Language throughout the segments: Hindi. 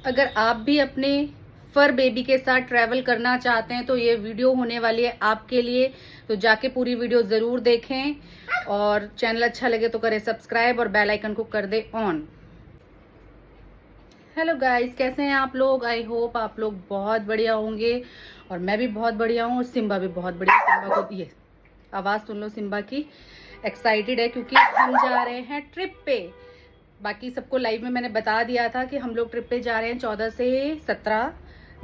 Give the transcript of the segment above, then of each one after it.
अगर आप भी अपने फर बेबी के साथ ट्रैवल करना चाहते हैं तो ये वीडियो होने वाली है आपके लिए, तो जाके पूरी वीडियो जरूर देखें और चैनल अच्छा लगे तो करें सब्सक्राइब और बेल आइकन को कर दे ऑन। हेलो गाइस, कैसे हैं आप लोग? आई होप आप लोग बहुत बढ़िया होंगे और मैं भी बहुत बढ़िया हूँ और सिम्बा भी बहुत बढ़िया। सिम्बा को ये आवाज़ सुन लो, सिम्बा की एक्साइटेड है क्योंकि हम जा रहे हैं ट्रिप पे। बाकी सबको लाइव में मैंने बता दिया था कि हम लोग ट्रिप पे जा रहे हैं 14 से 17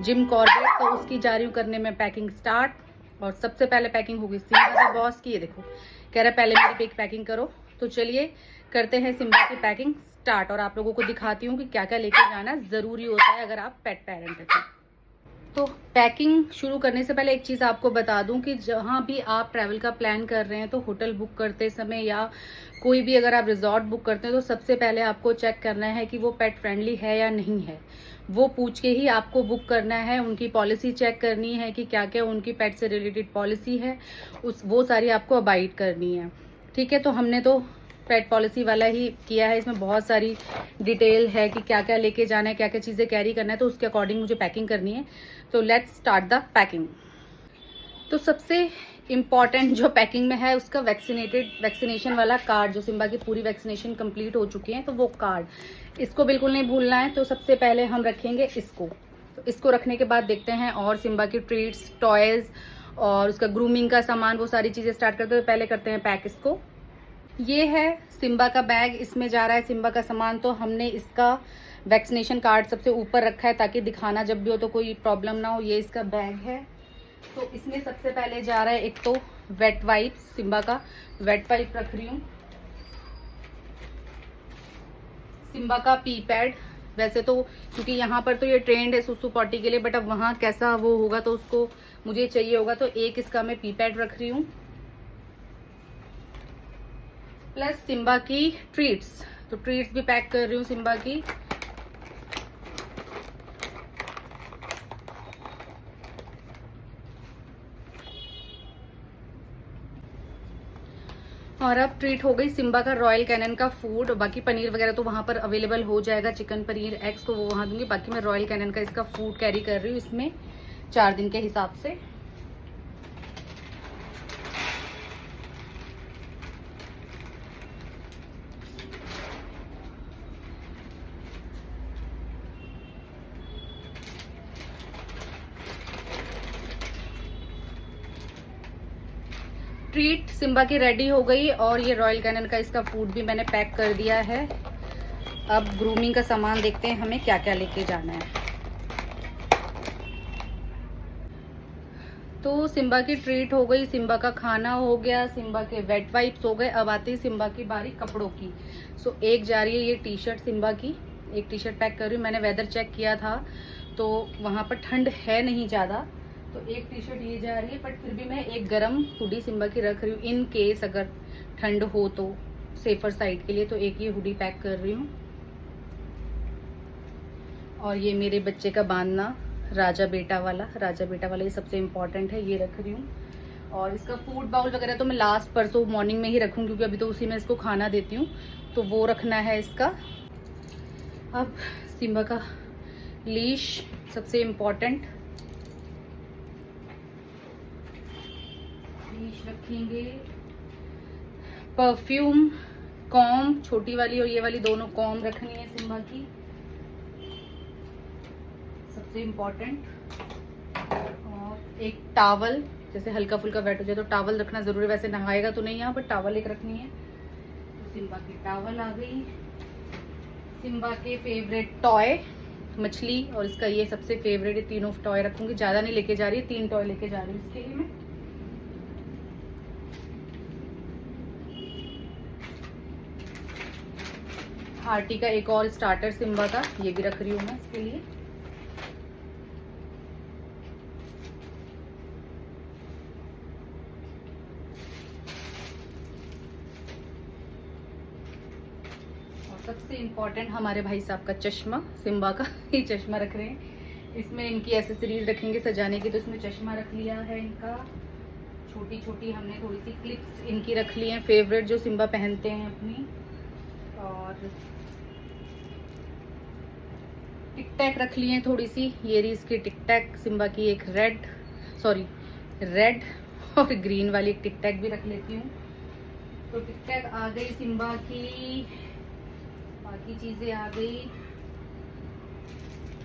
जिम कॉर्बेट, तो उसकी जा रही हूँ करने में पैकिंग स्टार्ट। और सबसे पहले पैकिंग होगी सिम्बा के बॉस की। ये देखो, कह रहा है पहले मेरी पैकिंग करो, तो चलिए करते हैं सिम्बा की पैकिंग स्टार्ट और आप लोगों को दिखाती हूँ कि क्या क्या लेके जाना जरूरी होता है अगर आप पेट पेरेंट हैं। तो पैकिंग शुरू करने से पहले एक चीज़ आपको बता दूं कि जहाँ भी आप ट्रैवल का प्लान कर रहे हैं तो होटल बुक करते समय या कोई भी अगर आप रिजॉर्ट बुक करते हैं तो सबसे पहले आपको चेक करना है कि वो पेट फ्रेंडली है या नहीं है। वो पूछ के ही आपको बुक करना है। उनकी पॉलिसी चेक करनी है कि क्या क्या उनकी पेट से रिलेटेड पॉलिसी है, वो सारी आपको अबाइड करनी है। ठीक है, तो हमने तो पेट पॉलिसी वाला ही किया है। इसमें बहुत सारी डिटेल है कि क्या क्या लेके जाना है, क्या क्या चीज़ें कैरी करना है, तो उसके अकॉर्डिंग मुझे पैकिंग करनी है। तो लेट्स स्टार्ट द पैकिंग। तो सबसे इम्पॉर्टेंट जो पैकिंग में है उसका वैक्सीनेशन वाला कार्ड, जो सिम्बा की पूरी वैक्सीनेशन कंप्लीट हो चुकी है तो वो कार्ड, इसको बिल्कुल नहीं भूलना है। तो सबसे पहले हम रखेंगे इसको। तो इसको रखने के बाद देखते हैं और सिम्बा की ट्रीट्स, टॉयज़ और उसका ग्रूमिंग का सामान, वो सारी चीज़ें स्टार्ट करते हुए पहले करते हैं पैक इसको। ये है सिम्बा का बैग, इसमें जा रहा है सिम्बा का सामान। तो हमने इसका वैक्सीनेशन कार्ड सबसे ऊपर रखा है ताकि दिखाना जब भी हो तो कोई प्रॉब्लम ना हो। ये इसका बैग है। तो इसमें सबसे पहले जा रहा है एक तो वेट वाइप, सिम्बा का वेट वाइप रख रही हूँ। सिम्बा का पी पैड, वैसे तो क्योंकि यहाँ पर तो ये ट्रेंड है सुसु पॉटी के लिए, बट अब वहाँ कैसा वो होगा तो उसको मुझे चाहिए होगा, तो एक इसका मैं पी पैड रख रही हूँ। प्लस सिम्बा की ट्रीट्स, तो ट्रीट्स भी पैक कर रही हूँ सिम्बा की। और अब ट्रीट हो गई सिम्बा का रॉयल कैनन का फूड। बाकी पनीर वगैरह तो वहाँ पर अवेलेबल हो जाएगा, चिकन पनीर एग्स तो वो वहाँ दूंगी। बाकी मैं रॉयल कैनन का इसका फूड कैरी कर रही हूँ इसमें 4 दिन के हिसाब से। ट्रीट सिम्बा की रेडी हो गई और ये रॉयल कैनन का इसका फूड भी मैंने पैक कर दिया है। अब ग्रूमिंग का सामान देखते हैं हमें क्या क्या लेके जाना है। तो सिम्बा की ट्रीट हो गई, सिम्बा का खाना हो गया, सिम्बा के वेट वाइप्स हो गए। अब आती है सिम्बा की बारी कपड़ों की। सो एक जा रही है ये टी शर्ट सिम्बा की, एक टी शर्ट पैक कर रही हूँ। मैंने वेदर चेक किया था तो वहाँ पर ठंड है नहीं ज़्यादा, तो एक टी शर्ट ये जा रही है। बट फिर भी मैं एक गरम हुडी सिम्बा की रख रही हूँ इन केस अगर ठंड हो तो सेफर साइड के लिए। तो एक ये हुडी पैक कर रही हूँ। और ये मेरे बच्चे का बांधना राजा बेटा वाला ये सबसे इम्पोर्टेंट है, ये रख रही हूँ। और इसका फूड बाउल वगैरह तो मैं लास्ट परसों मॉर्निंग में ही रखूँ क्योंकि अभी तो उसी में इसको खाना देती हूँ, तो वो रखना है इसका। अब सिम्बा का लीश सबसे इम्पोर्टेंट, रखेंगे। परफ्यूम, कॉम छोटी वाली और ये वाली दोनों कॉम रखनी है सिम्बा की, सबसे इम्पोर्टेंट। और एक टावल, जैसे हल्का फुल्का वेट हो जाए तो टावल रखना जरूरी है। वैसे नहाएगा तो नहीं यहाँ पर टावल एक रखनी है, तो सिम्बा की टावल आ गई। सिम्बा के फेवरेट टॉय मछली, और इसका ये सबसे फेवरेट है। तीनों टॉय रखूंगी, ज्यादा नहीं लेके जा रही, 3 टॉय लेके जा रही हूँ इसके लिए मैं। हार्टी का एक और स्टार्टर सिम्बा का, ये भी रख रही हूँ मैं इसके लिए। और सबसे इम्पोर्टेंट हमारे भाई साहब का चश्मा, सिम्बा का ही चश्मा रख रहे हैं। इसमें इनकी एसेसरीज रखेंगे सजाने की, तो इसमें चश्मा रख लिया है इनका। छोटी छोटी हमने थोड़ी सी क्लिप्स इनकी रख ली हैं, फेवरेट जो सिम्बा पहनते हैं अपनी। और टिक टैक रख ली है थोड़ी सी, ये रही इसकी टिक टैक सिम्बा की, एक रेड और ग्रीन वाली एक टिक टैक भी रख लेती हूँ। तो टिक टैक आ गई सिम्बा की, बाकी चीजें आ गई।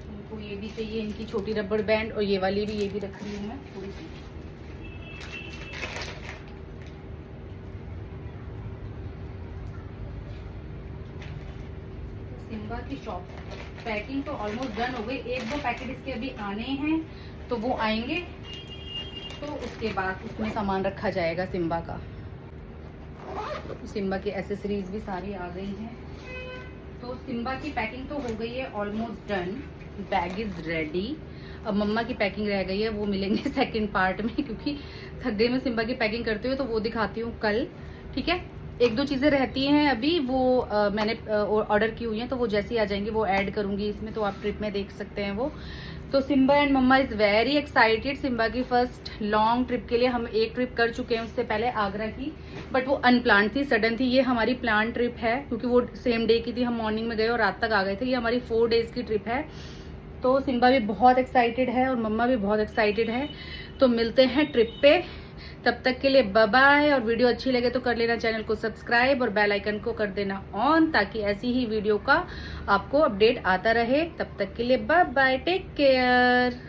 इनको ये भी चाहिए, इनकी छोटी रबड़ बैंड, और ये वाली भी, ये भी रख रही हूँ मैं थोड़ी सी। सिम्बा की शॉप पैकिंग तो ऑलमोस्ट डन हो गई। एक दो पैकेट इसके अभी आने हैं, तो वो आएंगे, तो उसके बाद उसमें सामान रखा जाएगा सिम्बा का। सिम्बा की एसेसरीज भी सारी आ गई हैं। तो सिम्बा की पैकिंग तो हो गई है almost done, bag is ready. अब मम्मा की पैकिंग रह गई है, वो मिलेंगे सेकंड पार्ट में, क्योंकि थक गई मैं सिम्बा की पैकिंग करते हुए, तो वो दिखाती हूँ कल, ठीक है। एक दो चीजें रहती हैं अभी, वो मैंने ऑर्डर की हुई हैं, तो वो जैसे ही आ जाएंगी वो ऐड करूंगी इसमें, तो आप ट्रिप में देख सकते हैं वो। तो Simba and mamma is very excited Simba की फर्स्ट लॉन्ग ट्रिप के लिए। हम एक ट्रिप कर चुके हैं उससे पहले आगरा की, बट वो अनप्लान थी, सडन थी। ये हमारी प्लान ट्रिप है, क्योंकि वो सेम डे की थी, हम मॉर्निंग में गए और रात तक आ गए थे। ये हमारी 4 डेज की ट्रिप है। तो सिम्बा भी बहुत एक्साइटेड है और मम्मा भी बहुत एक्साइटेड है। तो मिलते हैं ट्रिप पे, तब तक के लिए बाय बाय। और वीडियो अच्छी लगे तो कर लेना चैनल को सब्सक्राइब और बेल आइकन को कर देना ऑन, ताकि ऐसी ही वीडियो का आपको अपडेट आता रहे। तब तक के लिए बाय बाय, टेक केयर।